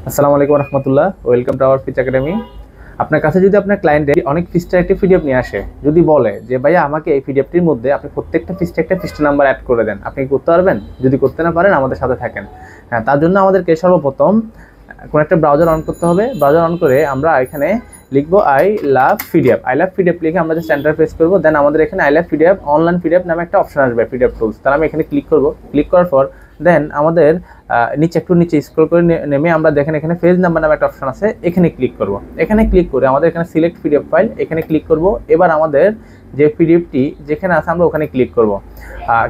আসসালামু আলাইকুম রহমতুল্লাহ, welcome to our ফিচ একাডেমি। আপনার কাছে যদি আপনার ক্লায়েন্টের অনেক পৃষ্ঠার একটি পিডিএফ নিয়ে আসে, যদি বলে যে ভাইয়া আমাকে এই পিডিএফটির মধ্যে আপনি প্রত্যেকটা পৃষ্ঠা একটা পৃষ্ঠা নাম্বার অ্যাড করে দেন, আপনি কি করতে পারবেন? যদি করতে না পারেন আমাদের সাথে থাকেন। হ্যাঁ, তার জন্য আমাদেরকে সর্বপ্রথম কোনো একটা ব্রাউজার অন করতে হবে। ব্রাউজার অন করে আমরা এখানে লিখবো I love PDF. I love PDF লিখে আমরা যে সেন্টার প্রেস করবো, দেন আমাদের এখানে I love PDF online PDF নামে একটা অপশন আসবে, পিডিএফ টুলস। তাহলে আমি এখানে ক্লিক করবো। ক্লিক করার পর দেন আমাদের নিচে স্ক্রল করে নেমে আমরা দেখেন এখানে পেজ নাম্বার নামে একটা অপশন আছে, এখানে ক্লিক করব। এখানে ক্লিক করে আমাদের এখানে সিলেক্ট পিডিএফ ফাইল, এখানে ক্লিক করব। এবার আমাদের যে পিডিএফটি যেখানে আছে আমরা ওখানে ক্লিক করব।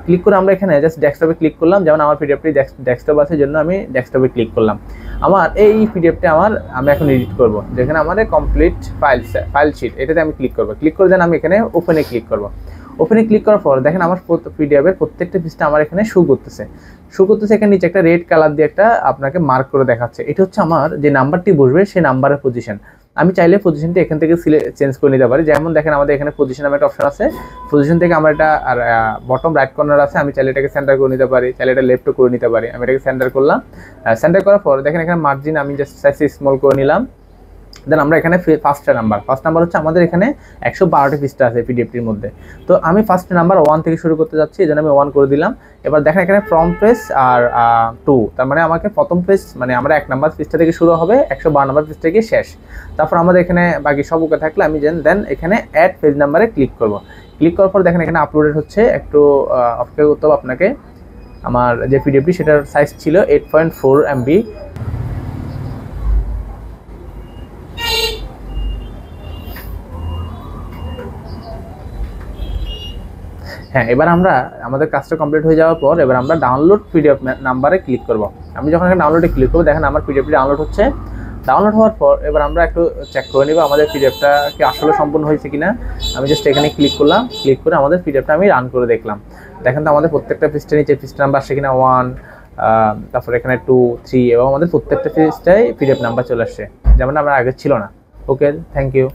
ক্লিক করে আমরা এখানে জাস্ট ডেস্কটপে ক্লিক করলাম, যেমন আমার পিডিএফটি ডেস্কটপ আছে জন্য আমি ডেস্কটপে ক্লিক করলাম। আমার এই পিডিএফটা আমি এখন এডিট করব, যেখানে আমার কমপ্লিট ফাইল শিট, এটাতে আমি ক্লিক করব। ক্লিক করে দেন আমি এখানে ওপেনে ক্লিক করব। ওপেনে ক্লিক করার পর দেখেন আমার পিডিএফের প্রত্যেকটা পৃষ্ঠা আমার এখানে শো করতেছে। এখানে নিচে একটা রেড কালার দিয়ে একটা আপনাকে মার্ক করে দেখাচ্ছে। এটা হচ্ছে আমার যে নাম্বারটি বসবে সেই নাম্বারের পজিশন। আমি চাইলে পজিশনটি এখান থেকে চেঞ্জ করে নিতে পারি। যেমন দেখেন আমাদের এখানে পজিশন নামে একটা অপশন আছে, পজিশন থেকে আমার এটা আর বটম রাইট কর্নার আছে, আমি চাইলে এটাকে সেন্টার করে নিতে পারি, চাইলে এটা লেফটও করে নিতে পারি। আমি এটাকে সেন্টার করলাম। সেন্টার করার পর দেখেন এখানে মার্জিন আমি জাস্ট সাইজ স্মল করে নিলাম। দেন আমরা এখানে ফার্স্ট নাম্বার হচ্ছে আমাদের এখানে 112টি পৃষ্ঠা আছে পিডিএফটির মধ্যে। তো আমি ফার্স্ট নাম্বার 1 থেকে শুরু করতে যাচ্ছি, এই জন্য আমি 1 করে দিলাম। এবার দেখেন এখানে ফ্রম পেজ আর 2, তার মানে আমাকে প্রথম পেজ মানে আমরা 1 নাম্বার পৃষ্ঠা থেকে শুরু হবে, 112 নাম্বার পৃষ্ঠা থেকে শেষ। তারপর আমাদের এখানে বাকি সব ওকে থাকলে আমি দেন এখানে অ্যাড পেজ নাম্বারে ক্লিক করব। ক্লিক করার পর দেখেন এখানে আপলোডেড হচ্ছে, একটু অপেক্ষা করতে হবে আপনাকে। আমার যে পিডিএফটি সেটার সাইজ ছিল 8.4 MB। হ্যাঁ, এবার আমাদের কাজটা কমপ্লিট হয়ে যাওয়ার পর এবার আমরা ডাউনলোড পিডিএফ নাম্বারে ক্লিক করব। আমি যখন এখানে ডাউনলোডে ক্লিক করবো দেখেন আমার পিডিএফটি ডাউনলোড হচ্ছে। ডাউনলোড হওয়ার পর এবার আমরা একটু চেক করে নিব আমাদের পিডিএফটা কি আসলে সম্পূর্ণ হয়েছে কিনা। আমি জাস্ট এখানে ক্লিক করলাম, ক্লিক করে আমাদের পিডিএফটা আমি রান করে দেখলাম। দেখেন তো আমাদের প্রত্যেকটা পৃষ্ঠা নিচে পৃষ্ঠা নাম্বার আসছে কিনা 1, তারপর এখানে 2, 3 এবং আমাদের প্রত্যেকটা পৃষ্ঠায় পিডিএফ নাম্বার চলে আসছে, যেমন আমার আগে ছিল না। ওকে, থ্যাংক ইউ।